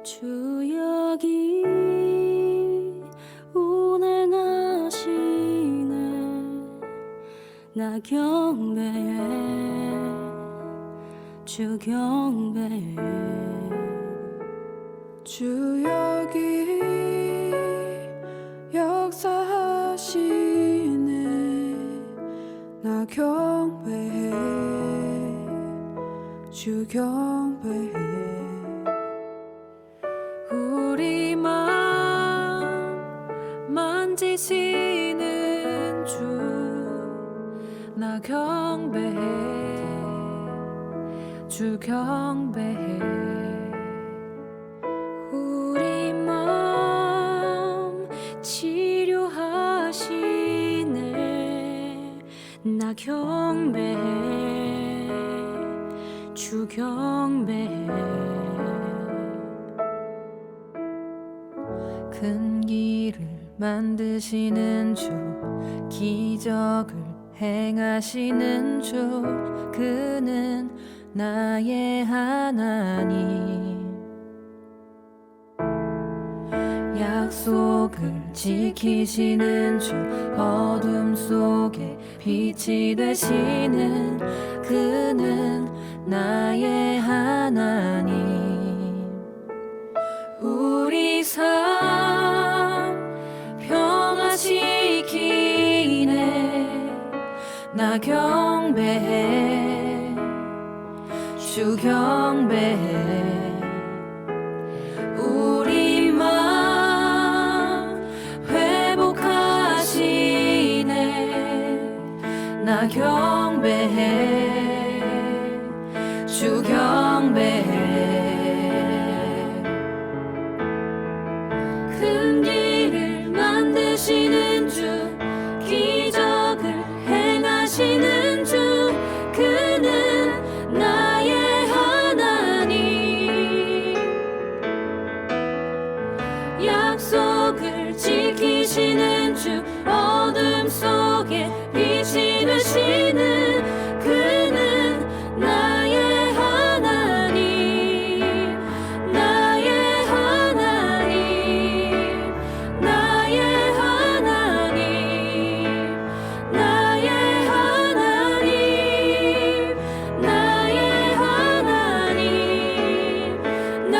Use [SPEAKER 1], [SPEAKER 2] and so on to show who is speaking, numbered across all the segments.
[SPEAKER 1] 주 여기 운행하시네. 나 경배해, 주 경배해.
[SPEAKER 2] 주 여기 역사하시네. 나 경배해, 주 경배해.
[SPEAKER 1] 우리 맘 만지시는 주 나 경배해, 주 경배해. 우리 맘 치료하시네. 나 경배해, 주 경배해. 큰 길을 만드시는 주, 기적을 행하시는 주, 그는 나의 하나님. 약속을 지키시는 주, 어둠 속에 빛이 되시는 그는 나의 하나님. 우리 삶 변화시키네. 나 경배해, 주 경배해. 우리 맘 회복하시네. 나 경배해, 주 경배해. 큰 길을 만드시는 주, 기적을 행하시는 주, 그는 나의 하나님. 약속을 지키시는 주, 어둠 속에 빛이 되시는 그는 나의 하나님. 나의 하나님, 나의 하나님, 나의 하나님, 나의 하나님,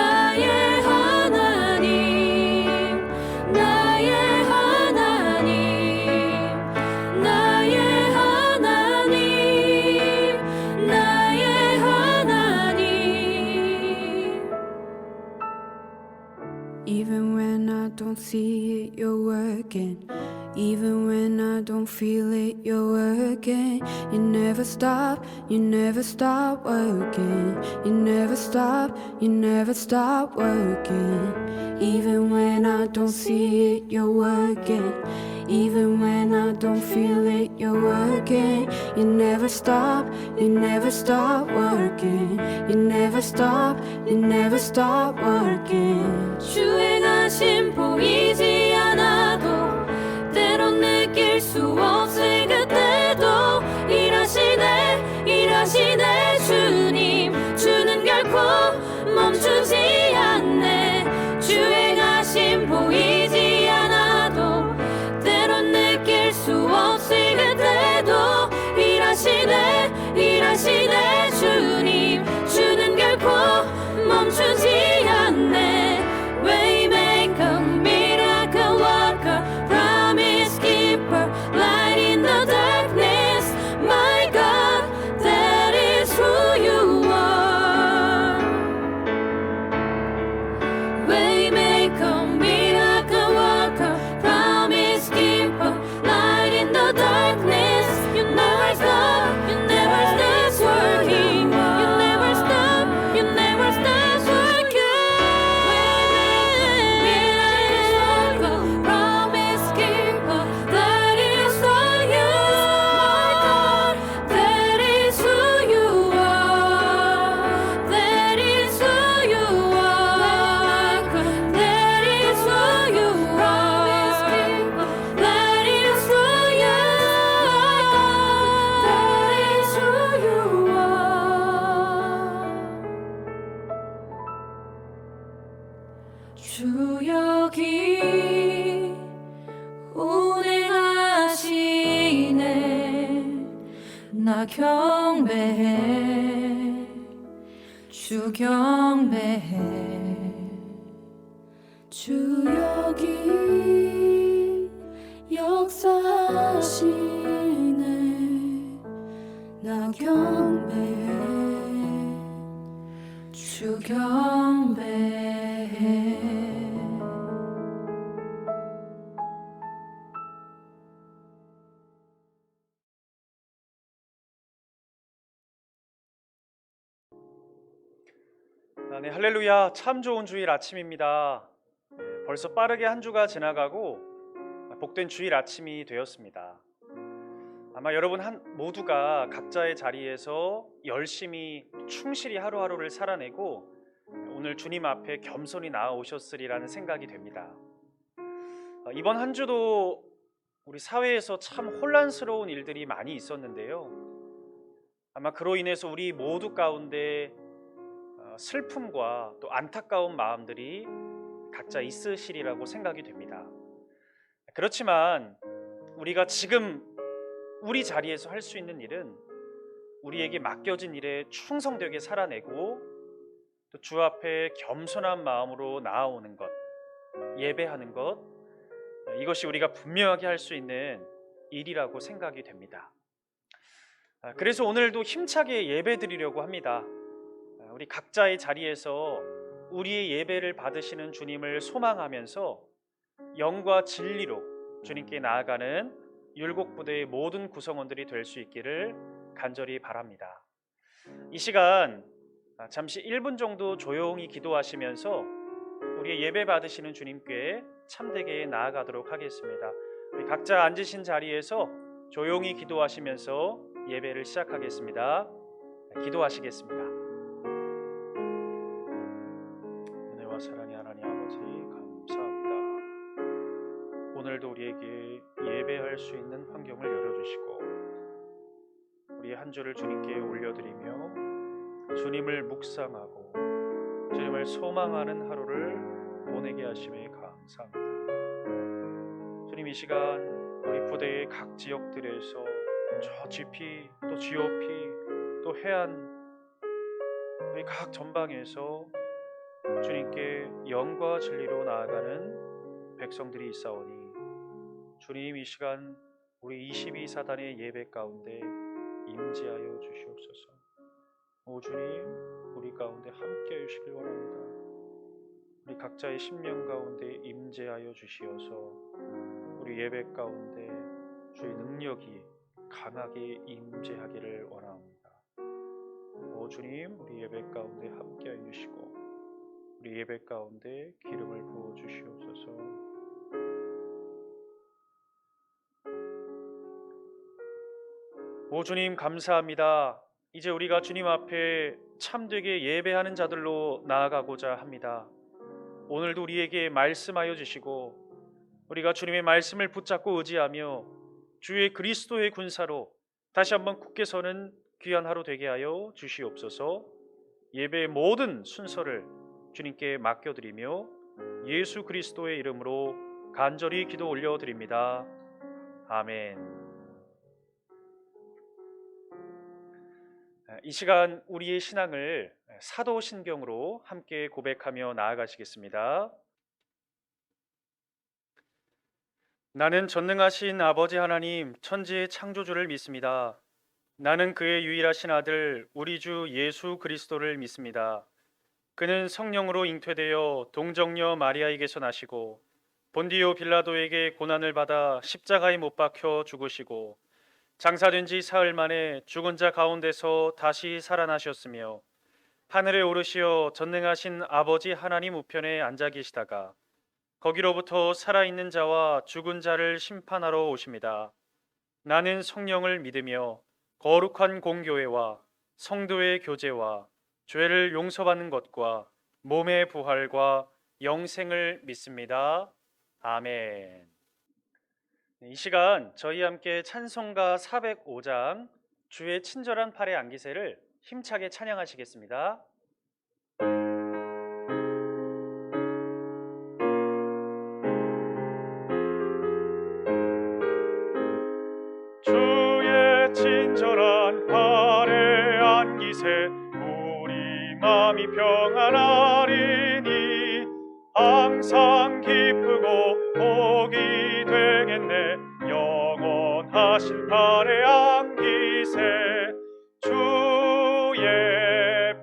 [SPEAKER 1] 나의 하나님, 나의 하나님, 나의 하나님, 나의 하나님.
[SPEAKER 2] Even when I don't see it, you're working. Even when I don't feel it, you're working. You never stop, you never stop working. You never stop, you never stop working. Even when I don't see it, you're working. Even when I don't feel it, you're working. You never stop, you never stop working. You never stop, you never stop working.
[SPEAKER 1] 주의 가심 보이지 않아도, 때론 느낄 수 없을 그때도 일하시네, 일하시네 주님. 주는 결코 멈추지 않네. 주의 가심 보이지 않아도, 때론 느낄 수 없을 그때도 일하시네, 일하시네 주님. 주는 결코 멈추지 않네. Waymaker, miracle 주 여기 운행하시네. 나 경배해, 주 경배해.
[SPEAKER 2] 주 여기 역사하시네. 나 경배해,
[SPEAKER 1] 주 경배해.
[SPEAKER 3] 네, 할렐루야. 참 좋은 주일 아침입니다. 벌써 빠르게 한 주가 지나가고 복된 주일 아침이 되었습니다. 아마 여러분 모두가 각자의 자리에서 열심히 충실히 하루하루를 살아내고 오늘 주님 앞에 겸손히 나아오셨으리라는 생각이 됩니다. 이번 한 주도 우리 사회에서 참 혼란스러운 일들이 많이 있었는데요. 아마 그로 인해서 우리 모두 가운데 슬픔과 또 안타까운 마음들이 각자 있으시리라고 생각이 됩니다. 그렇지만 우리가 지금 우리 자리에서 할 수 있는 일은 우리에게 맡겨진 일에 충성되게 살아내고 또 주 앞에 겸손한 마음으로 나아오는 것, 예배하는 것, 이것이 우리가 분명하게 할 수 있는 일이라고 생각이 됩니다. 그래서 오늘도 힘차게 예배 드리려고 합니다. 우리 각자의 자리에서 우리의 예배를 받으시는 주님을 소망하면서 영과 진리로 주님께 나아가는 율곡부대의 모든 구성원들이 될 수 있기를 간절히 바랍니다. 이 시간 잠시 1분 정도 조용히 기도하시면서 우리의 예배 받으시는 주님께 참되게 나아가도록 하겠습니다. 우리 각자 앉으신 자리에서 조용히 기도하시면서 예배를 시작하겠습니다. 기도하시겠습니다. 사랑의 하나님 아버지, 감사합니다. 오늘도 우리에게 예배할 수 있는 환경을 열어주시고 우리 한 주를 주님께 올려드리며 주님을 묵상하고 주님을 소망하는 하루를 보내게 하심에 감사합니다. 주님, 이 시간 우리 부대의 각 지역들에서 저 GP 또 GOP 또 해안 우리 각 전방에서 주님께 영과 진리로 나아가는 백성들이 있사오니 주님, 이 시간 우리 22사단의 예배 가운데 임재하여 주시옵소서. 오 주님, 우리 가운데 함께 해주시길 원합니다. 우리 각자의 심령 가운데 임재하여 주시어서 우리 예배 가운데 주의 능력이 강하게 임재하기를 원합니다. 오 주님, 우리 예배 가운데 함께 해주시고 우리 예배 가운데 기름을 부어 주시옵소서. 오 주님, 감사합니다. 이제 우리가 주님 앞에 참되게 예배하는 자들로 나아가고자 합니다. 오늘도 우리에게 말씀하여 주시고 우리가 주님의 말씀을 붙잡고 의지하며 주의 그리스도의 군사로 다시 한번 굳게 서는 귀한 하루 되게 하여 주시옵소서. 예배의 모든 순서를 주님께 맡겨드리며 예수 그리스도의 이름으로 간절히 기도 올려드립니다. 아멘. 이 시간 우리의 신앙을 사도신경으로 함께 고백하며 나아가시겠습니다. 나는 전능하신 아버지 하나님 천지의 창조주를 믿습니다. 나는 그의 유일하신 아들 우리 주 예수 그리스도를 믿습니다. 그는 성령으로 잉태되어 동정녀 마리아에게서 나시고 본디오 빌라도에게 고난을 받아 십자가에 못 박혀 죽으시고 장사된 지 사흘 만에 죽은 자 가운데서 다시 살아나셨으며 하늘에 오르시어 전능하신 아버지 하나님 우편에 앉아 계시다가 거기로부터 살아있는 자와 죽은 자를 심판하러 오십니다. 나는 성령을 믿으며 거룩한 공교회와 성도의 교제와 죄를 용서받는 것과 몸의 부활과 영생을 믿습니다. 아멘. 이 시간 저희 함께 찬송가 405장 주의 친절한 팔에 안기세를 힘차게 찬양하시겠습니다. 마음이 평안하리니 항상 기쁘고 복이 되겠네. 영원하신 팔에 안기세 주의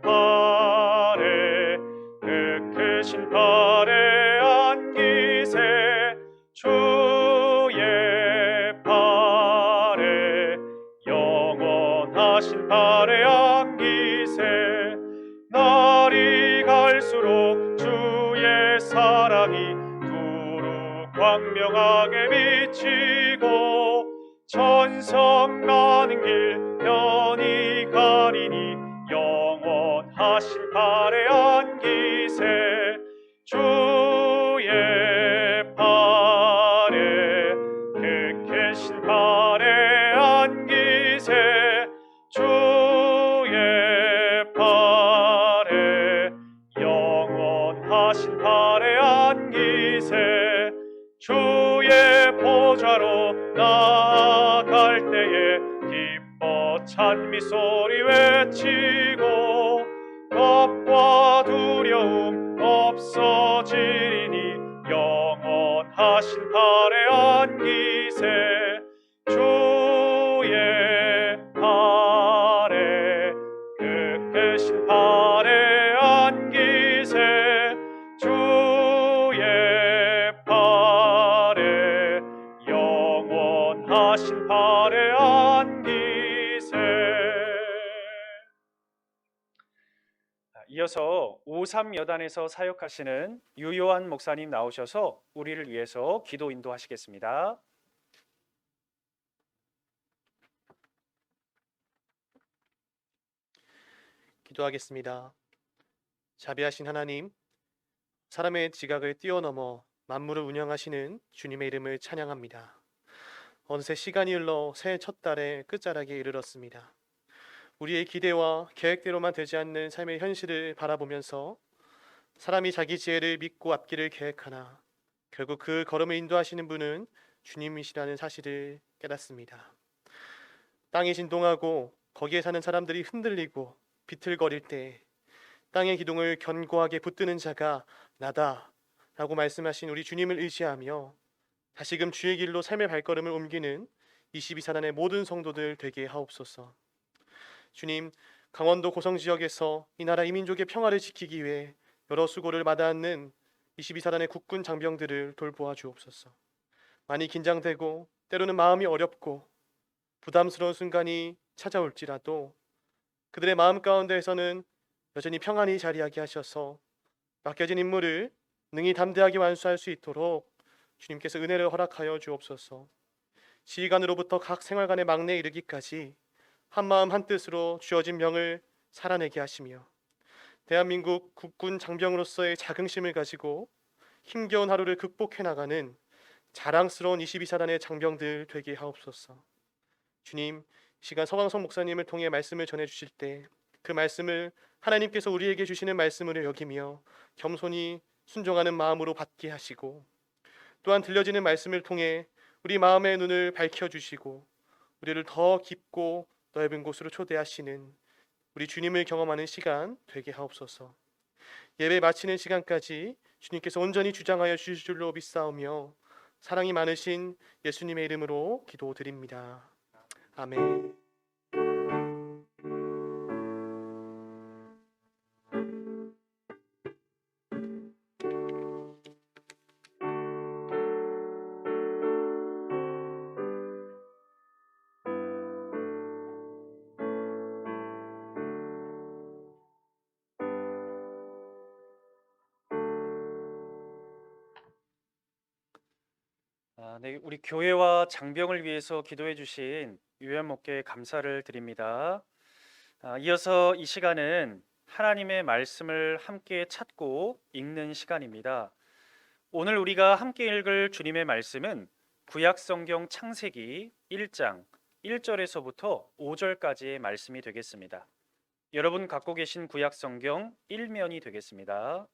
[SPEAKER 3] 팔에 그 크신 팔에 안기세 주의 팔에 영원하신 팔에 안기세 날이 갈수록 주의 사랑이 두루 광명하게 비치고 천성 가는 길 편히 가리니 영원하신 팔에 안기세 주의 팔에 그 크신 팔에 안기세 주의 팔에 영원하신 팔에 안기세 주의 보좌로 나아갈 때에 기뻐 찬미 소리 외치고 겁과 두려움 없어지리니 영원하신 팔에 안기세 주의 팔에 그 크신 팔에 안기세 주의 팔에 영원하신 팔에 안기세. 이어서 오삼여단에서 사역하시는 유요한 목사님 나오셔서 우리를 위해서 기도 인도하시겠습니다.
[SPEAKER 4] 기도하겠습니다. 자비하신 하나님, 사람의 지각을 뛰어넘어 만물을 운영하시는 주님의 이름을 찬양합니다. 어느새 시간이 흘러 새해 첫 달의 끝자락에 이르렀습니다. 우리의 기대와 계획대로만 되지 않는 삶의 현실을 바라보면서 사람이 자기 지혜를 믿고 앞길을 계획하나 결국 그 걸음을 인도하시는 분은 주님이시라는 사실을 깨닫습니다. 땅이 진동하고 거기에 사는 사람들이 흔들리고 비틀거릴 때 땅의 기둥을 견고하게 붙드는 자가 나다 라고 말씀하신 우리 주님을 의지하며 다시금 주의 길로 삶의 발걸음을 옮기는 22사단의 모든 성도들 되게 하옵소서. 주님, 강원도 고성지역에서 이 나라 이민족의 평화를 지키기 위해 여러 수고를 마다하는 22사단의 국군 장병들을 돌보아 주옵소서. 많이 긴장되고 때로는 마음이 어렵고 부담스러운 순간이 찾아올지라도 그들의 마음 가운데에서는 여전히 평안히 자리하게 하셔서 맡겨진 임무를 능히 담대하게 완수할 수 있도록 주님께서 은혜를 허락하여 주옵소서. 지휘관으로부터 각 생활관의 막내에 이르기까지 한마음 한뜻으로 주어진 명을 살아내게 하시며 대한민국 국군 장병으로서의 자긍심을 가지고 힘겨운 하루를 극복해 나가는 자랑스러운 22사단의 장병들 되게 하옵소서. 주님, 시간 서광석 목사님을 통해 말씀을 전해주실 때 그 말씀을 하나님께서 우리에게 주시는 말씀으로 여기며 겸손히 순종하는 마음으로 받게 하시고 또한 들려지는 말씀을 통해 우리 마음의 눈을 밝혀주시고 우리를 더 깊고 넓은 곳으로 초대하시는 우리 주님을 경험하는 시간 되게 하옵소서. 예배 마치는 시간까지 주님께서 온전히 주장하여 주실 줄로 믿사오며 사랑이 많으신 예수님의 이름으로 기도드립니다. 아멘.
[SPEAKER 3] 네, 우리 교회와 장병을 위해서 기도해 주신 유연 목회에 감사를 드립니다. 이어서 이 시간은 하나님의 말씀을 함께 찾고 읽는 시간입니다. 오늘 우리가 함께 읽을 주님의 말씀은 구약성경 창세기 1장 1절에서부터 5절까지의 말씀이 되겠습니다. 여러분 갖고 계신 구약성경 1면이 되겠습니다.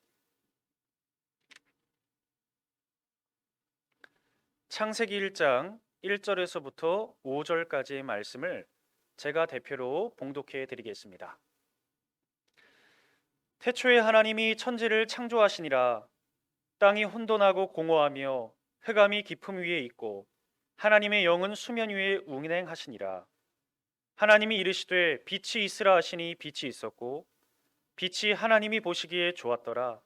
[SPEAKER 3] 창세기 1장 1절에서부터 5절까지의 말씀을 제가 대표로 봉독해 드리겠습니다. 태초에 하나님이 천지를 창조하시니라. 땅이 혼돈하고 공허하며 흑암이 깊음 위에 있고 하나님의 영은 수면 위에 운행하시니라. 하나님이 이르시되 빛이 있으라 하시니 빛이 있었고 빛이 하나님이 보시기에 좋았더라.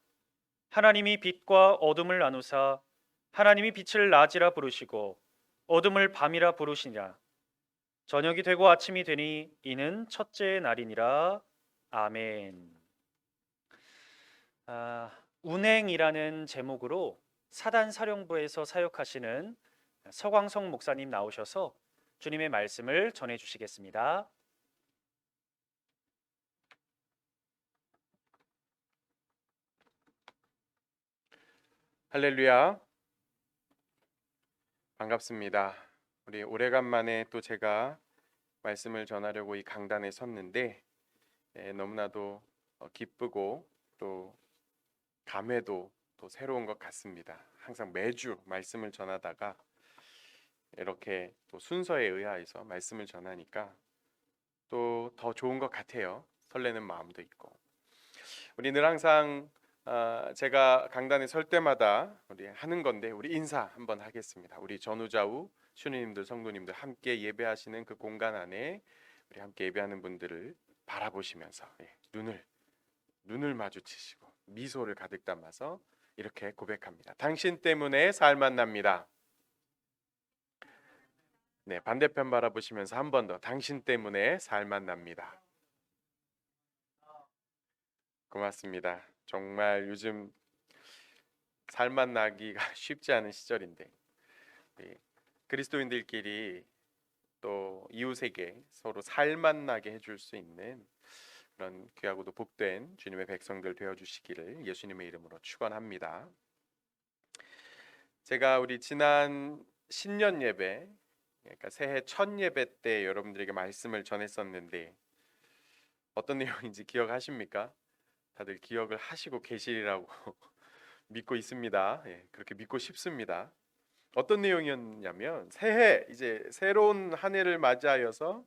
[SPEAKER 3] 하나님이 빛과 어둠을 나누사 하나님이 빛을 낮이라 부르시고 어둠을 밤이라 부르시니라. 저녁이 되고 아침이 되니 이는 첫째 날이니라. 아멘. 운행이라는 제목으로 사단 사령부에서 사역하시는 서광성 목사님 나오셔서 주님의 말씀을 전해 주시겠습니다.
[SPEAKER 5] 할렐루야. 반갑습니다. 우리 오래간만에 또 제가 말씀을 전하려고 이 강단에 섰는데 너무나도 기쁘고 또 감회도 또 새로운 것 같습니다. 항상 매주 말씀을 전하다가 이렇게 또 순서에 의하여서 말씀을 전하니까 또 더 좋은 것 같아요. 설레는 마음도 있고. 우리 늘 항상 제가 강단에 설 때마다 우리 하는 건데 우리 인사 한번 하겠습니다. 우리 전우좌우 신우님들 성도님들 함께 예배하시는 그 공간 안에 우리 함께 예배하는 분들을 바라보시면서 눈을 마주치시고 미소를 가득 담아서 이렇게 고백합니다. 당신 때문에 살만 납니다. 네, 반대편 바라보시면서 한 번 더 당신 때문에 살만 납니다. 고맙습니다. 정말 요즘 살만 나기가 쉽지 않은 시절인데 그리스도인들끼리 또 이웃에게 서로 살만 나게 해줄 수 있는 그런 귀하고도 복된 주님의 백성들 되어주시기를 예수님의 이름으로 축원합니다. 제가 우리 지난 신년 예배, 그러니까 새해 첫 예배 때 여러분들에게 말씀을 전했었는데 어떤 내용인지 기억하십니까? 다들 기억을 하시고 계시리라고 믿고 있습니다. 그렇게 믿고 싶습니다. 어떤 내용이었냐면 새해 이제 새로운 한 해를 맞이하여서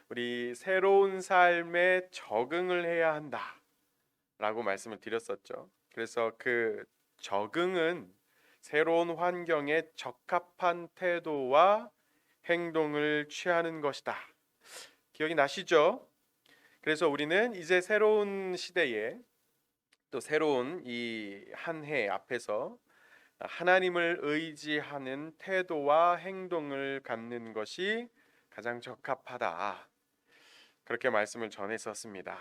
[SPEAKER 5] 우리 새로운 삶에 적응을 해야 한다라고 말씀을 드렸었죠. 그래서 그 적응은 새로운 환경에 적합한 태도와 행동을 취하는 것이다. 기억이 나시죠? 그래서 우리는 이제 새로운 시대에 또 새로운 이 한 해 앞에서 하나님을 의지하는 태도와 행동을 갖는 것이 가장 적합하다. 그렇게 말씀을 전했었습니다.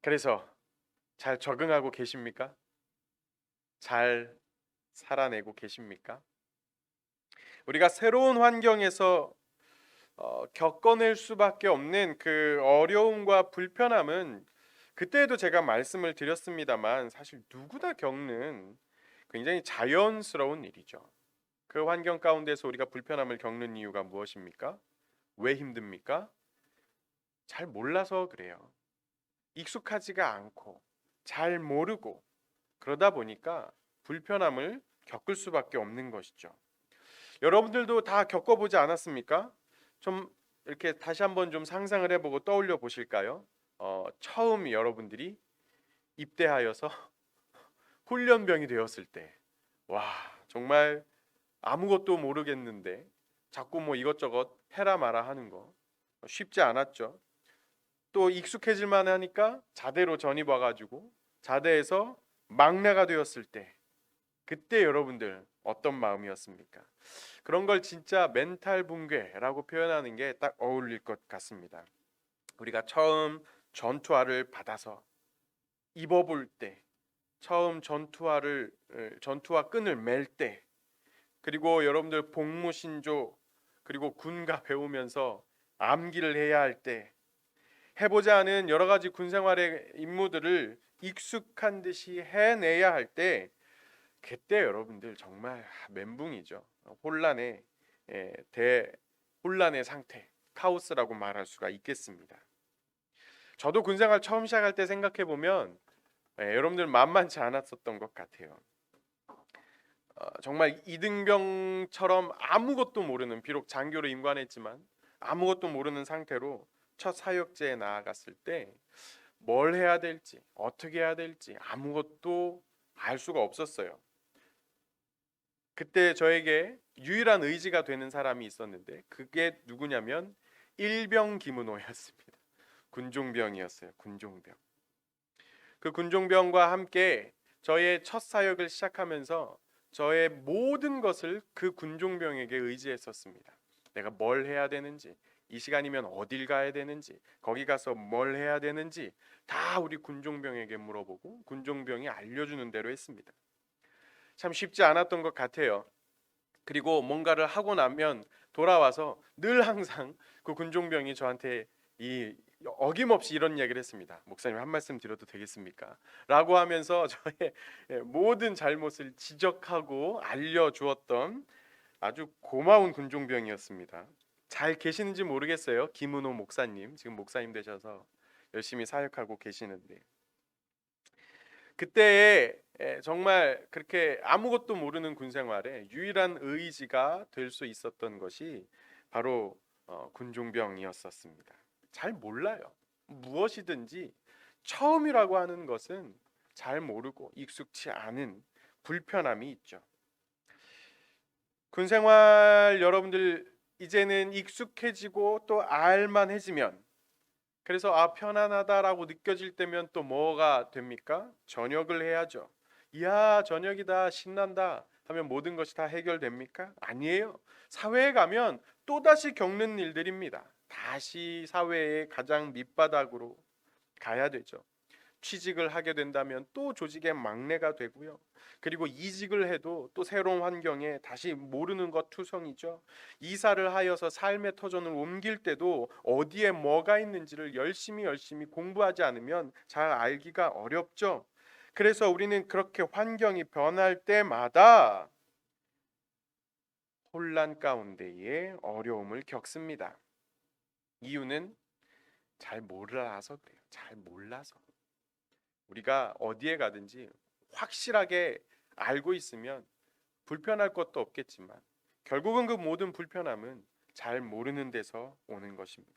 [SPEAKER 5] 그래서 잘 적응하고 계십니까? 잘 살아내고 계십니까? 우리가 새로운 환경에서 겪어낼 수밖에 없는 그 어려움과 불편함은 그때도 제가 말씀을 드렸습니다만 사실 누구나 겪는 굉장히 자연스러운 일이죠. 그 환경 가운데서 우리가 불편함을 겪는 이유가 무엇입니까? 왜 힘듭니까? 잘 몰라서 그래요. 익숙하지가 않고 잘 모르고 그러다 보니까 불편함을 겪을 수밖에 없는 것이죠. 여러분들도 다 겪어보지 않았습니까? 좀 이렇게 다시 한번 좀 상상을 해보고 떠올려 보실까요? 처음 여러분들이 입대하여서 훈련병이 되었을 때, 와 정말 아무것도 모르겠는데 자꾸 뭐 이것저것 해라 마라 하는 거 쉽지 않았죠. 또 익숙해질만 하니까 자대로 전입 와가지고 자대에서 막내가 되었을 때, 그때 여러분들 어떤 마음이었습니까? 그런 걸 진짜 멘탈 붕괴라고 표현하는 게 딱 어울릴 것 같습니다. 우리가 처음 전투화를 받아서 입어볼 때, 처음 전투화 끈을 맬 때, 그리고 여러분들 복무신조 그리고 군가 배우면서 암기를 해야 할 때, 해보지 않은 여러 가지 군생활의 임무들을 익숙한 듯이 해내야 할 때, 그때 여러분들 정말 멘붕이죠. 대혼란의 상태, 카오스라고 말할 수가 있겠습니다. 저도 군생활 처음 시작할 때 생각해 보면 여러분들 만만치 않았었던 것 같아요. 정말 이등병처럼 아무것도 모르는, 비록 장교로 임관했지만 아무것도 모르는 상태로 첫 사역제에 나아갔을 때 뭘 해야 될지, 어떻게 해야 될지 아무것도 알 수가 없었어요. 그때 저에게 유일한 의지가 되는 사람이 있었는데 그게 누구냐면 일병 김은호였습니다. 군종병이었어요. 군종병. 그 군종병과 함께 저의 첫 사역을 시작하면서 저의 모든 것을 그 군종병에게 의지했었습니다. 내가 뭘 해야 되는지, 이 시간이면 어딜 가야 되는지, 거기 가서 뭘 해야 되는지 다 우리 군종병에게 물어보고 군종병이 알려주는 대로 했습니다. 참 쉽지 않았던 것 같아요. 그리고 뭔가를 하고 나면 돌아와서 늘 항상 그 군종병이 저한테 어김없이 이런 얘기를 했습니다. 목사님 한 말씀 드려도 되겠습니까? 라고 하면서 저의 모든 잘못을 지적하고 알려주었던 아주 고마운 군종병이었습니다. 잘 계시는지 모르겠어요. 김은호 목사님, 지금 목사님 되셔서 열심히 사역하고 계시는데, 그때에 정말 그렇게 아무것도 모르는 군 생활에 유일한 의지가 될 수 있었던 것이 바로 군종병이었었습니다. 잘 몰라요. 무엇이든지 처음이라고 하는 것은 잘 모르고 익숙치 않은 불편함이 있죠. 군 생활 여러분들 이제는 익숙해지고 또 알만해지면, 그래서 편안하다라고 느껴질 때면 또 뭐가 됩니까? 전역을 해야죠. 이야, 전역이다, 신난다 하면 모든 것이 다 해결됩니까? 아니에요. 사회에 가면 또다시 겪는 일들입니다. 다시 사회의 가장 밑바닥으로 가야 되죠. 취직을 하게 된다면 또 조직의 막내가 되고요. 그리고 이직을 해도 또 새로운 환경에 다시 모르는 것 투성이죠. 이사를 하여서 삶의 터전을 옮길 때도 어디에 뭐가 있는지를 열심히 공부하지 않으면 잘 알기가 어렵죠. 그래서 우리는 그렇게 환경이 변할 때마다 혼란 가운데에 어려움을 겪습니다. 이유는 잘 몰라서 그래요. 잘 몰라서. 우리가 어디에 가든지 확실하게 알고 있으면 불편할 것도 없겠지만 결국은 그 모든 불편함은 잘 모르는 데서 오는 것입니다.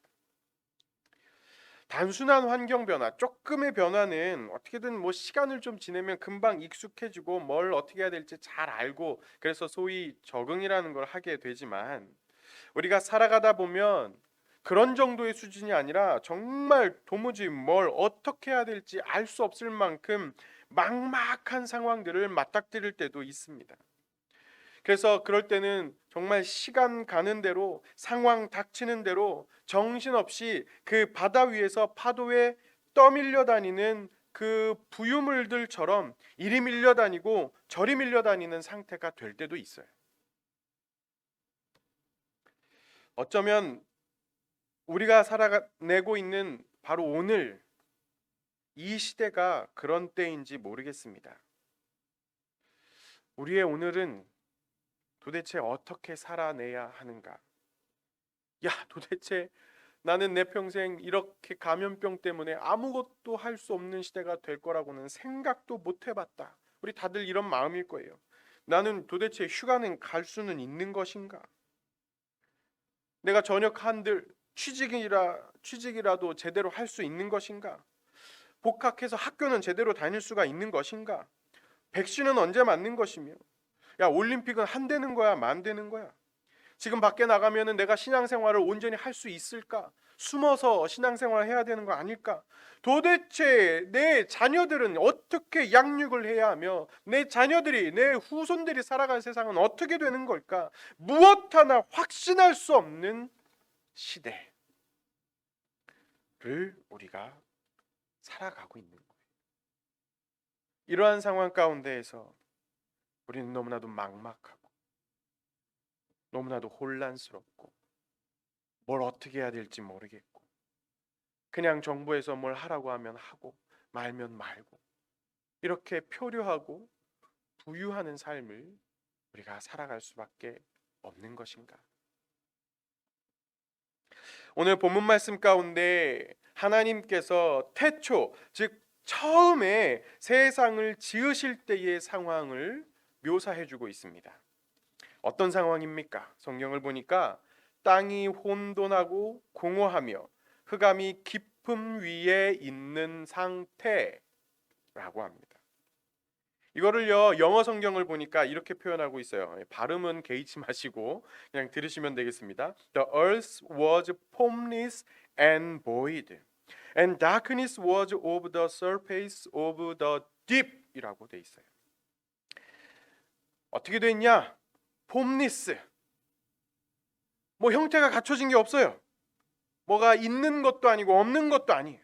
[SPEAKER 5] 단순한 환경 변화, 조금의 변화는 어떻게든 시간을 좀 지내면 금방 익숙해지고 뭘 어떻게 해야 될지 잘 알고, 그래서 소위 적응이라는 걸 하게 되지만, 우리가 살아가다 보면 그런 정도의 수준이 아니라 정말 도무지 뭘 어떻게 해야 될지 알 수 없을 만큼 막막한 상황들을 맞닥뜨릴 때도 있습니다. 그래서 그럴 때는 정말 시간 가는 대로, 상황 닥치는 대로 정신없이 그 바다 위에서 파도에 떠밀려 다니는 그 부유물들처럼 이리 밀려다니고 저리 밀려다니는 상태가 될 때도 있어요. 어쩌면 우리가 살아내고 있는 바로 오늘 이 시대가 그런 때인지 모르겠습니다. 우리의 오늘은 도대체 어떻게 살아내야 하는가? 야, 도대체 나는 내 평생 이렇게 감염병 때문에 아무것도 할 수 없는 시대가 될 거라고는 생각도 못 해봤다. 우리 다들 이런 마음일 거예요. 나는 도대체 휴가는 갈 수는 있는 것인가? 내가 전역한들 취직이라도 제대로 할 수 있는 것인가? 복학해서 학교는 제대로 다닐 수가 있는 것인가? 백신은 언제 맞는 것이며, 야, 올림픽은 한다는 거야, 만되는 거야? 지금 밖에 나가면은 내가 신앙생활을 온전히 할 수 있을까? 숨어서 신앙생활을 해야 되는 거 아닐까? 도대체 내 자녀들은 어떻게 양육을 해야 하며, 내 자녀들이, 내 후손들이 살아갈 세상은 어떻게 되는 걸까? 무엇 하나 확신할 수 없는 시대를 우리가 살아가고 있는 거예요. 이러한 상황 가운데에서 우리는 너무나도 막막하고 너무나도 혼란스럽고 뭘 어떻게 해야 될지 모르겠고, 그냥 정부에서 뭘 하라고 하면 하고 말면 말고, 이렇게 표류하고 부유하는 삶을 우리가 살아갈 수밖에 없는 것인가? 오늘 본문 말씀 가운데 하나님께서 태초, 즉 처음에 세상을 지으실 때의 상황을 묘사해주고 있습니다. 어떤 상황입니까? 성경을 보니까 땅이 혼돈하고 공허하며 흑암이 깊은 기쁨 위에 있는 상태라고 합니다. 이거를요, 영어 성경을 보니까 이렇게 표현하고 있어요. 발음은 개의치 마시고 그냥 들으시면 되겠습니다. The earth was formless and void, and darkness was over the surface of the deep 이라고 돼 있어요. 어떻게 돼 있냐? 폼리스, 뭐 형태가 갖춰진 게 없어요. 뭐가 있는 것도 아니고 없는 것도 아니에요.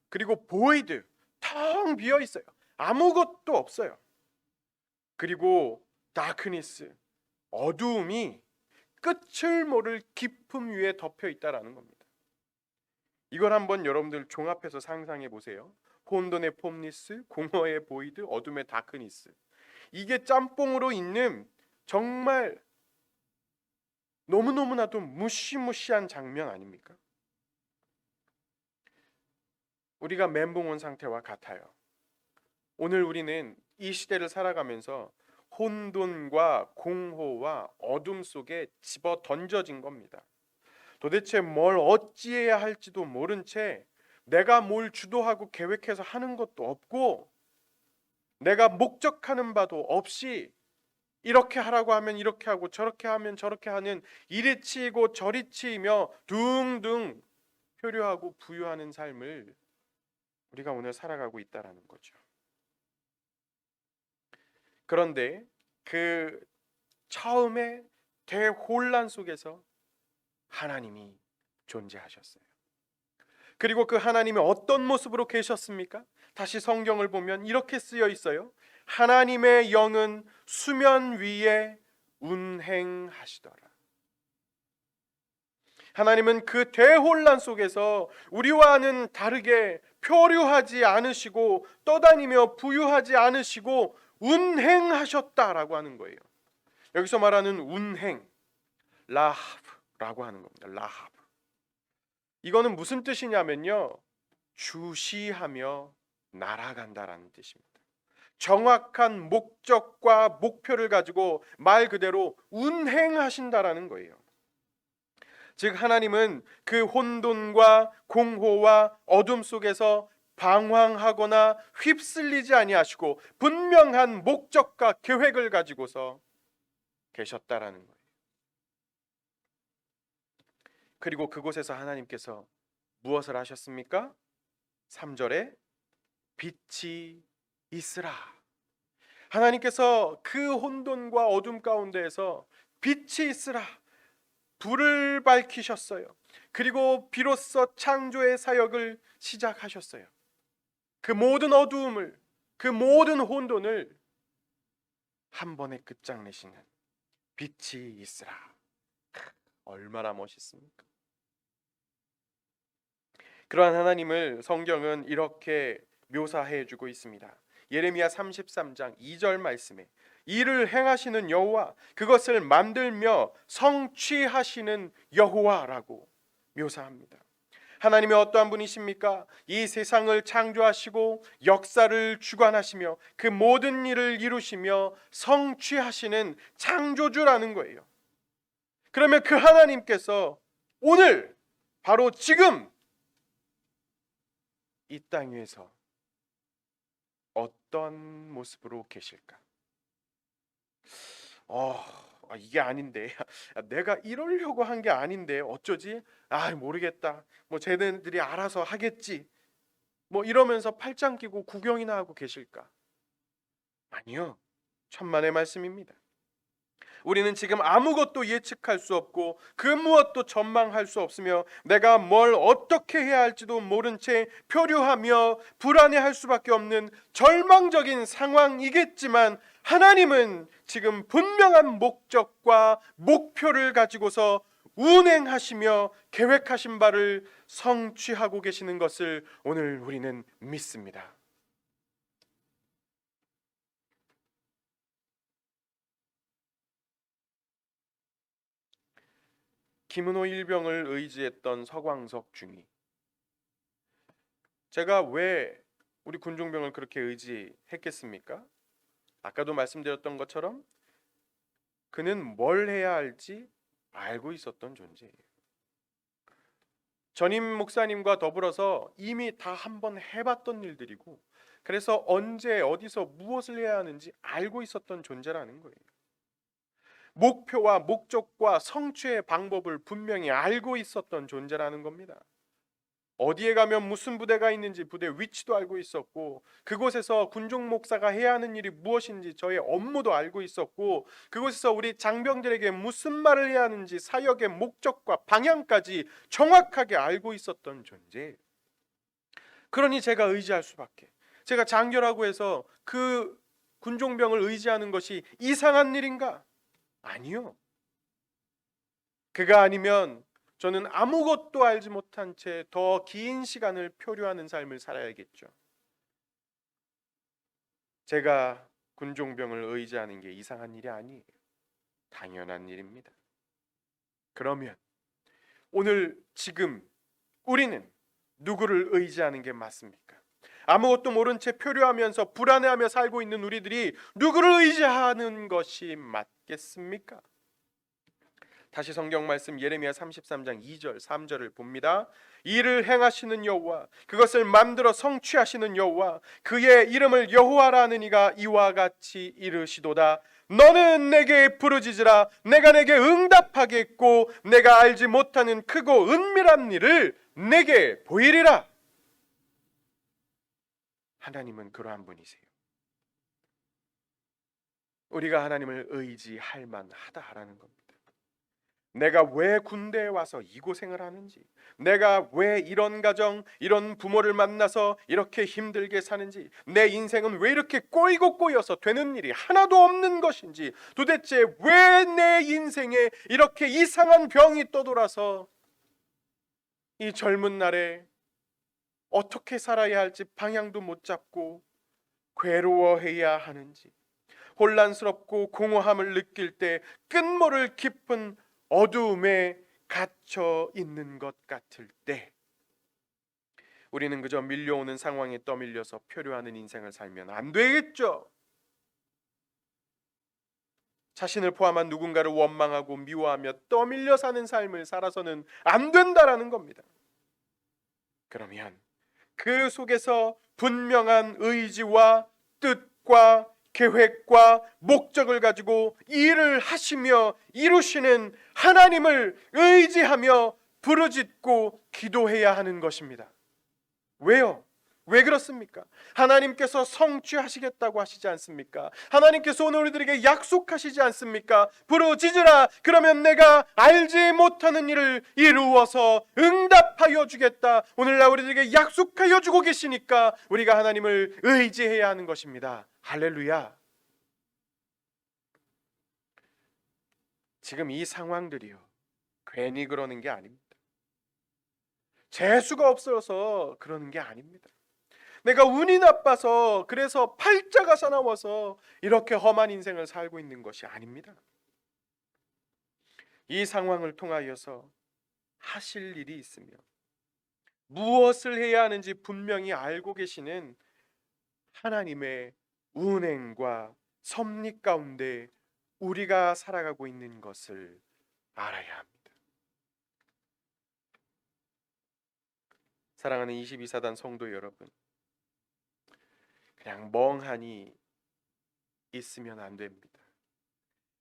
[SPEAKER 5] 그리고 void, 텅 비어 있어요. 아무것도 없어요. 그리고 darkness, 어두움이 끝을 모를 깊음 위에 덮여 있다라는 겁니다. 이걸 한번 여러분들 종합해서 상상해 보세요. 혼돈의 폼리스, 공허의 보이드, 어둠의 다크니스. 이게 짬뽕으로 있는 정말 너무너무나도 무시무시한 장면 아닙니까? 우리가 멘붕 온 상태와 같아요. 오늘 우리는 이 시대를 살아가면서 혼돈과 공허와 어둠 속에 집어 던져진 겁니다. 도대체 뭘 어찌해야 할지도 모른 채 내가 뭘 주도하고 계획해서 하는 것도 없고 내가 목적하는 바도 없이 이렇게 하라고 하면 이렇게 하고 저렇게 하면 저렇게 하는 이리 치이고 저리 치이며 둥둥 표류하고 부유하는 삶을 우리가 오늘 살아가고 있다라는 거죠. 그런데 그 처음에 대혼란 속에서 하나님이 존재하셨어요. 그리고 그 하나님이 어떤 모습으로 계셨습니까? 다시 성경을 보면 이렇게 쓰여 있어요. 하나님의 영은 수면 위에 운행하시더라. 하나님은 그 대혼란 속에서 우리와는 다르게 표류하지 않으시고 떠다니며 부유하지 않으시고 운행하셨다라고 하는 거예요. 여기서 말하는 운행, 라하브라고 하는 겁니다. 라하브. 이거는 무슨 뜻이냐면요, 주시하며 날아간다라는 뜻입니다. 정확한 목적과 목표를 가지고 말 그대로 운행하신다라는 거예요. 즉 하나님은 그 혼돈과 공허와 어둠 속에서 방황하거나 휩쓸리지 아니하시고 분명한 목적과 계획을 가지고서 계셨다라는 거예요. 그리고 그곳에서 하나님께서 무엇을 하셨습니까? 3절에 빛이 있으라. 하나님께서 그 혼돈과 어둠 가운데에서 빛이 있으라, 불을 밝히셨어요. 그리고 비로소 창조의 사역을 시작하셨어요. 그 모든 어두움을, 그 모든 혼돈을 한 번에 끝장내시는 빛이 있으라. 얼마나 멋있습니까? 그러한 하나님을 성경은 이렇게 묘사해 주고 있습니다. 예레미야 33장 2절 말씀에 이를 행하시는 여호와, 그것을 만들며 성취하시는 여호와라고 묘사합니다. 하나님이 어떠한 분이십니까? 이 세상을 창조하시고 역사를 주관하시며 그 모든 일을 이루시며 성취하시는 창조주라는 거예요. 그러면 그 하나님께서 오늘 바로 지금 이 땅 위에서 어떤 모습으로 계실까? 이게 아닌데, 내가 이러려고 한 게 아닌데 어쩌지? 모르겠다. 뭐 쟤네들이 알아서 하겠지. 뭐 이러면서 팔짱 끼고 구경이나 하고 계실까? 아니요. 천만의 말씀입니다. 우리는 지금 아무것도 예측할 수 없고 그 무엇도 전망할 수 없으며 내가 뭘 어떻게 해야 할지도 모른 채 표류하며 불안해할 수밖에 없는 절망적인 상황이겠지만 하나님은 지금 분명한 목적과 목표를 가지고서 운행하시며 계획하신 바를 성취하고 계시는 것을 오늘 우리는 믿습니다. 김은호 일병을 의지했던 서광석 중위. 제가 왜 우리 군종병을 그렇게 의지했겠습니까? 아까도 말씀드렸던 것처럼 그는 뭘 해야 할지 알고 있었던 존재예요. 전임 목사님과 더불어서 이미 다 한번 해봤던 일들이고, 그래서 언제 어디서 무엇을 해야 하는지 알고 있었던 존재라는 거예요. 목표와 목적과 성취의 방법을 분명히 알고 있었던 존재라는 겁니다. 어디에 가면 무슨 부대가 있는지 부대 위치도 알고 있었고, 그곳에서 군종 목사가 해야 하는 일이 무엇인지 저의 업무도 알고 있었고, 그곳에서 우리 장병들에게 무슨 말을 해야 하는지 사역의 목적과 방향까지 정확하게 알고 있었던 존재. 그러니 제가 의지할 수밖에. 제가 장교라고 해서 그 군종병을 의지하는 것이 이상한 일인가? 아니요. 그가 아니면 저는 아무것도 알지 못한 채 더 긴 시간을 표류하는 삶을 살아야겠죠. 제가 군종병을 의지하는 게 이상한 일이 아니에요. 당연한 일입니다. 그러면 오늘 지금 우리는 누구를 의지하는 게 맞습니까? 아무것도 모른 채 표류하면서 불안해하며 살고 있는 우리들이 누구를 의지하는 것이 맞겠습니까? 다시 성경 말씀 예레미야 33장 2절 3절을 봅니다. 이를 행하시는 여호와, 그것을 만들어 성취하시는 여호와, 그의 이름을 여호와라 하는 이가 이와 같이 이르시도다. 너는 내게 부르짖으라. 내가 내게 응답하겠고 내가 알지 못하는 크고 은밀한 일을 내게 보이리라. 하나님은 그러한 분이세요. 우리가 하나님을 의지할 만하다라는 겁니다. 내가 왜 군대에 와서 이 고생을 하는지, 내가 왜 이런 가정, 이런 부모를 만나서 이렇게 힘들게 사는지, 내 인생은 왜 이렇게 꼬이고 꼬여서 되는 일이 하나도 없는 것인지, 도대체 왜 내 인생에 이렇게 이상한 병이 떠돌아서 이 젊은 날에 어떻게 살아야 할지 방향도 못 잡고 괴로워해야 하는지, 혼란스럽고 공허함을 느낄 때 끝모를 깊은 어두움에 갇혀 있는 것 같을 때, 우리는 그저 밀려오는 상황에 떠밀려서 표류하는 인생을 살면 안 되겠죠. 자신을 포함한 누군가를 원망하고 미워하며 떠밀려 사는 삶을 살아서는 안 된다라는 겁니다. 그러면 그 속에서 분명한 의지와 뜻과 계획과 목적을 가지고 일을 하시며 이루시는 하나님을 의지하며 부르짖고 기도해야 하는 것입니다. 왜요? 왜 그렇습니까? 하나님께서 성취하시겠다고 하시지 않습니까? 하나님께서 오늘 우리들에게 약속하시지 않습니까? 부르짖으라. 그러면 내가 알지 못하는 일을 이루어서 응답하여 주겠다. 오늘날 우리들에게 약속하여 주고 계시니까 우리가 하나님을 의지해야 하는 것입니다. 할렐루야. 지금 이 상황들이요, 괜히 그러는 게 아닙니다. 재수가 없어서 그러는 게 아닙니다. 내가 운이 나빠서, 그래서 팔자가 사나워서 이렇게 험한 인생을 살고 있는 것이 아닙니다. 이 상황을 통하여서 하실 일이 있으며 무엇을 해야 하는지 분명히 알고 계시는 하나님의 운행과 섭리 가운데 우리가 살아가고 있는 것을 알아야 합니다. 사랑하는 22사단 성도 여러분, 그냥 멍하니 있으면 안 됩니다.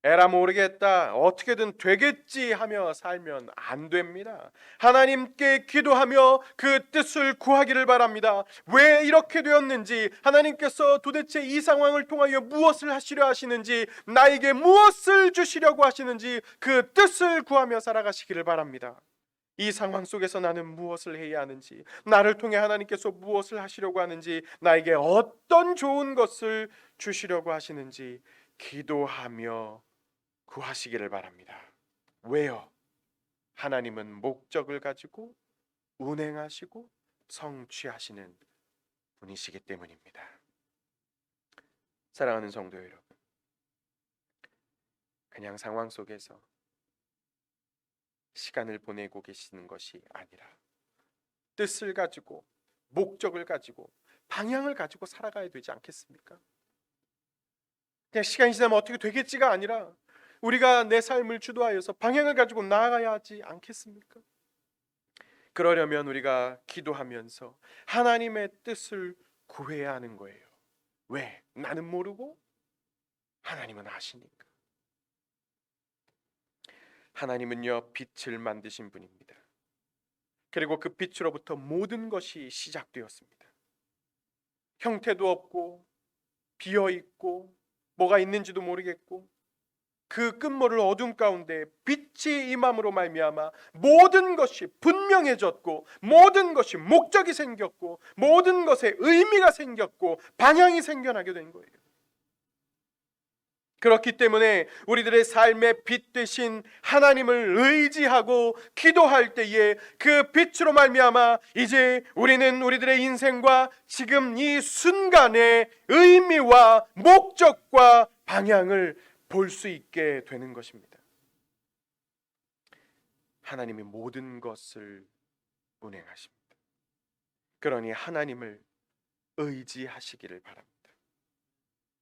[SPEAKER 5] 에라 모르겠다, 어떻게든 되겠지 하며 살면 안 됩니다. 하나님께 기도하며 그 뜻을 구하기를 바랍니다. 왜 이렇게 되었는지, 하나님께서 도대체 이 상황을 통하여 무엇을 하시려 하시는지, 나에게 무엇을 주시려고 하시는지 그 뜻을 구하며 살아가시기를 바랍니다. 이 상황 속에서 나는 무엇을 해야 하는지, 나를 통해 하나님께서 무엇을 하시려고 하는지, 나에게 어떤 좋은 것을 주시려고 하시는지 기도하며 구하시기를 바랍니다. 왜요? 하나님은 목적을 가지고 운행하시고 성취하시는 분이시기 때문입니다. 사랑하는 성도 여러분, 그냥 상황 속에서 시간을 보내고 계시는 것이 아니라 뜻을 가지고, 목적을 가지고, 방향을 가지고 살아가야 되지 않겠습니까? 그냥 시간이 지나면 어떻게 되겠지가 아니라 우리가 내 삶을 주도하여서 방향을 가지고 나아가야 하지 않겠습니까? 그러려면 우리가 기도하면서 하나님의 뜻을 구해야 하는 거예요. 왜? 나는 모르고 하나님은 아시니까. 하나님은요, 빛을 만드신 분입니다. 그리고 그 빛으로부터 모든 것이 시작되었습니다. 형태도 없고 비어 있고 뭐가 있는지도 모르겠고 그 끝모를 어둠 가운데 빛이 임함으로 말미암아 모든 것이 분명해졌고 모든 것이 목적이 생겼고 모든 것에 의미가 생겼고 방향이 생겨나게 된 거예요. 그렇기 때문에 우리들의 삶의 빛 되신 하나님을 의지하고 기도할 때에 그 빛으로 말미암아 이제 우리는 우리들의 인생과 지금 이 순간의 의미와 목적과 방향을 볼 수 있게 되는 것입니다. 하나님이 모든 것을 운행하십니다. 그러니 하나님을 의지하시기를 바랍니다.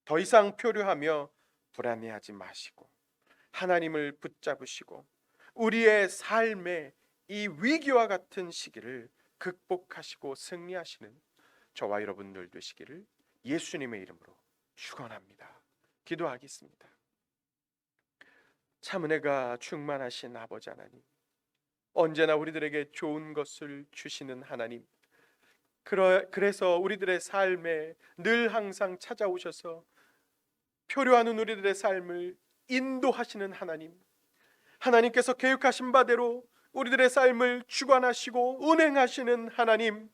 [SPEAKER 5] 더 이상 표류하며 불안해하지 마시고 하나님을 붙잡으시고 우리의 삶의 이 위기와 같은 시기를 극복하시고 승리하시는 저와 여러분들 되시기를 예수님의 이름으로 축원합니다. 기도하겠습니다. 참 은혜가 충만하신 아버지 하나님, 언제나 우리들에게 좋은 것을 주시는 하나님, 그래서 우리들의 삶에 늘 항상 찾아오셔서 표류하는 우리들의 삶을 인도하시는 하나님, 하나님께서 계획하신 바대로 우리들의 삶을 주관하시고 운행하시는 하나님,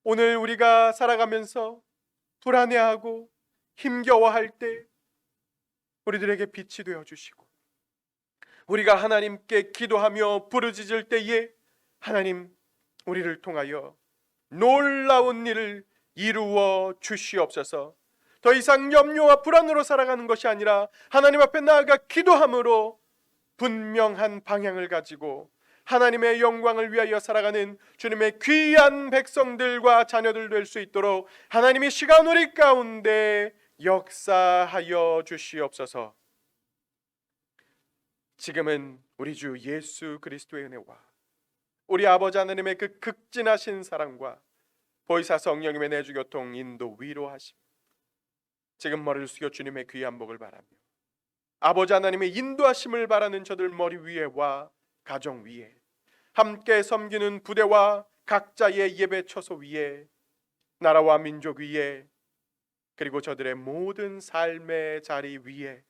[SPEAKER 5] 오늘 우리가 살아가면서 불안해하고 힘겨워할 때 우리들에게 빛이 되어주시고 우리가 하나님께 기도하며 부르짖을 때에 하나님 우리를 통하여 놀라운 일을 이루어 주시옵소서. 더 이상 염려와 불안으로 살아가는 것이 아니라 하나님 앞에 나아가 기도함으로 분명한 방향을 가지고 하나님의 영광을 위하여 살아가는 주님의 귀한 백성들과 자녀들 될 수 있도록 하나님이 시간 우리 가운데 역사하여 주시옵소서. 지금은 우리 주 예수 그리스도의 은혜와 우리 아버지 하나님의 그 극진하신 사랑과 보혜사 성령님의 내주 교통 인도 위로하심, 지금 머리를 숙여 주님의 귀한 복을 바라며 아버지 하나님의 인도하심을 바라는 저들 머리 위에와 가정 위에, 함께 섬기는 부대와 각자의 예배 처소 위에, 나라와 민족 위에, 그리고 저들의 모든 삶의 자리 위에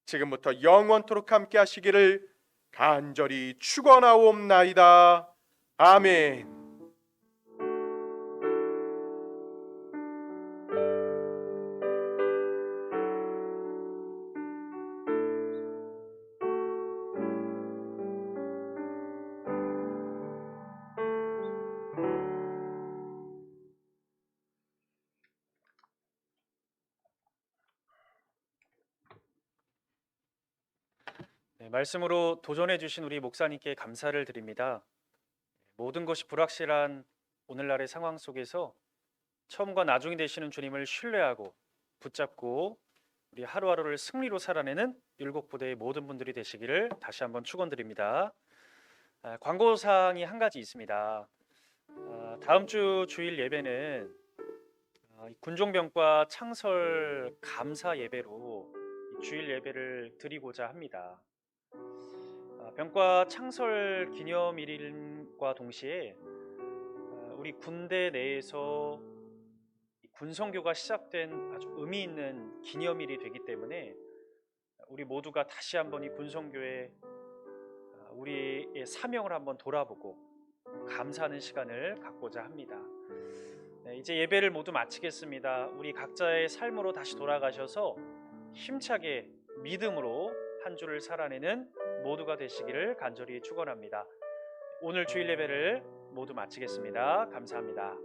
[SPEAKER 5] 지금부터 영원토록 함께 하시기를 간절히 축원하옵나이다. 아멘.
[SPEAKER 3] 네, 말씀으로 도전해 주신 우리 목사님께 감사를 드립니다. 모든 것이 불확실한 오늘날의 상황 속에서 처음과 나중이 되시는 주님을 신뢰하고 붙잡고 우리 하루하루를 승리로 살아내는 율곡부대의 모든 분들이 되시기를 다시 한번 축원드립니다. 광고사항이 한 가지 있습니다. 다음 주 주일 예배는 군종병과 창설 감사 예배로 주일 예배를 드리고자 합니다. 병과 창설 기념일과 동시에 우리 군대 내에서 군성교가 시작된 아주 의미 있는 기념일이 되기 때문에 우리 모두가 다시 한번 이 군성교의 우리의 사명을 한번 돌아보고 감사하는 시간을 갖고자 합니다. 네, 이제 예배를 모두 마치겠습니다. 우리 각자의 삶으로 다시 돌아가셔서 힘차게 믿음으로 한 주를 살아내는 모두가 되시기를 간절히 축원합니다. 오늘 주일 예배를 모두 마치겠습니다. 감사합니다.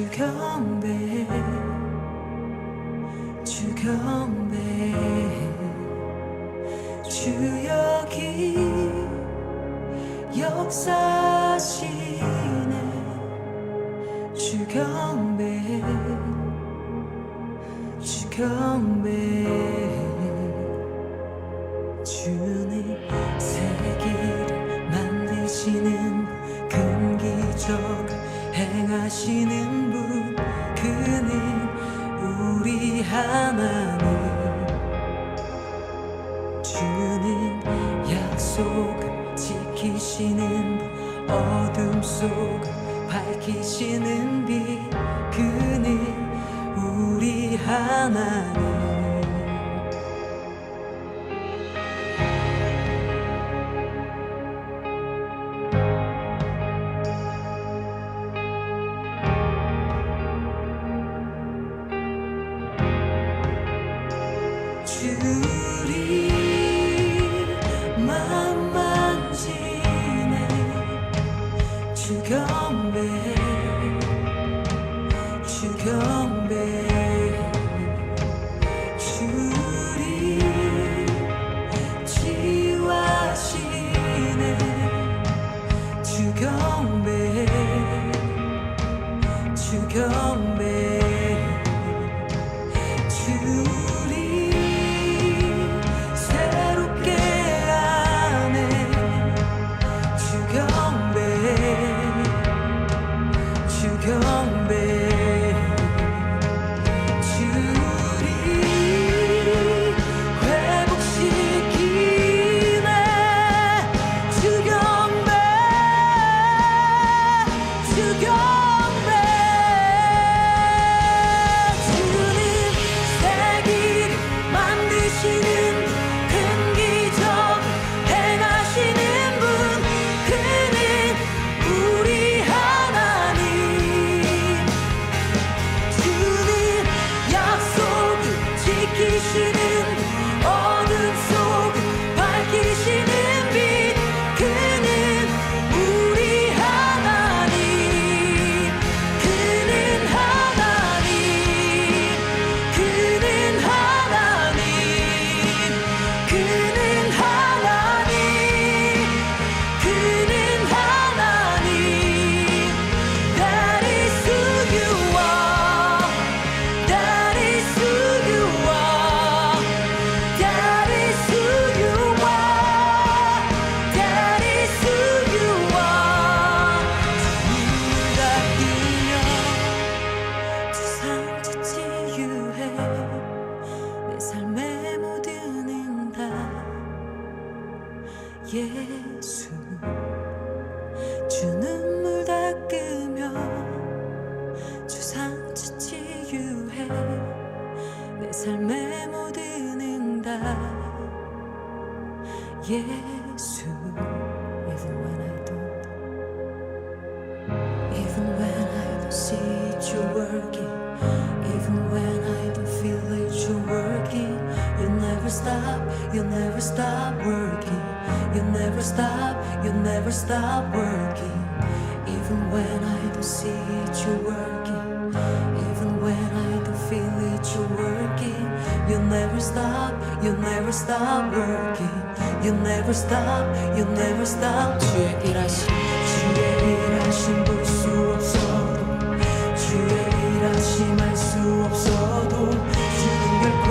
[SPEAKER 1] 주경배 주경배 주 여기 역사시네 주경배 주경배 주는 세계를 만드시는 큰 기적을 행하시는 분 그는 우리 하나님 주는 약속을 지키시는 분 어둠 속을 밝히시는 빛 그는 우리 하나님 주리 맘 만지네 주경배 주경배 주리 지와시네 주경배 주경배 주리 새롭게 하네 주경배 주경배 주리 회복시키네 주경배 주경배 주는 세기를 만드시는 큰 기적 행하시는 분 그는 우리 하나님 주는 약속을 지키시는 어둠 속을 밝히시는 빛 그는 우리 하나님 그는 하나님 그는 하나님 그는 하나님 그는 하나님 That is who you are That is who you are That is who you are That is who you are 주가 뜨면 주상지 치유해 내 삶의 모든 응답 예수 주 눈물 닦으며 주상지 치유해 내 삶의 모든 응답 예수 Even when I don't see it you're working Even when I don't feel it you're working You never stop working You never stop working Even when I don't see it you're working Even when I don't feel it you're working You never stop working You never stop 주의 일하심 볼 수 없어도 주의 일하심 알 수 없어도 주는 결코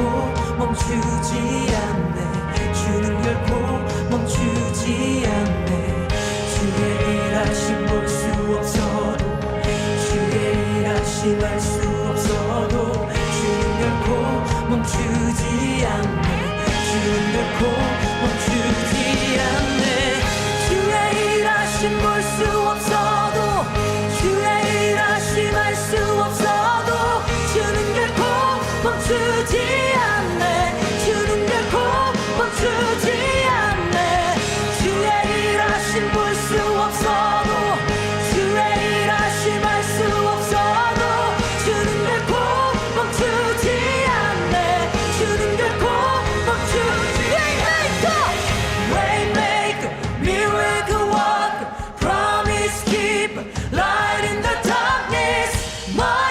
[SPEAKER 1] 멈추지 않네 주는 결코 멈추지 않네 주의 일하심 볼 수 없어도 주의 일하심 알 수 없어도 주는 결코 멈추지 않네 주는 결코 멈추지 않네 주의 일하심 볼 수 없어도 주의 일하심 알 수 없어도 주는 결코 멈추지 않네 주는 결코 멈추지 않네 주의 일하심 볼 수 없어도 주의 일하심 알 수 없어도 주는 결코 멈추지 않네 주는 결코 멈추지 Waymaker, miracle worker, promise keeper, light in the darkness. My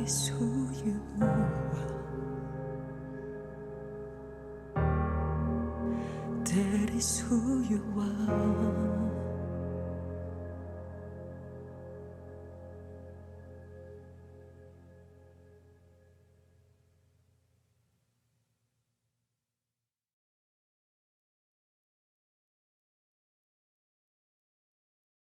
[SPEAKER 1] is who you are. That is who you are.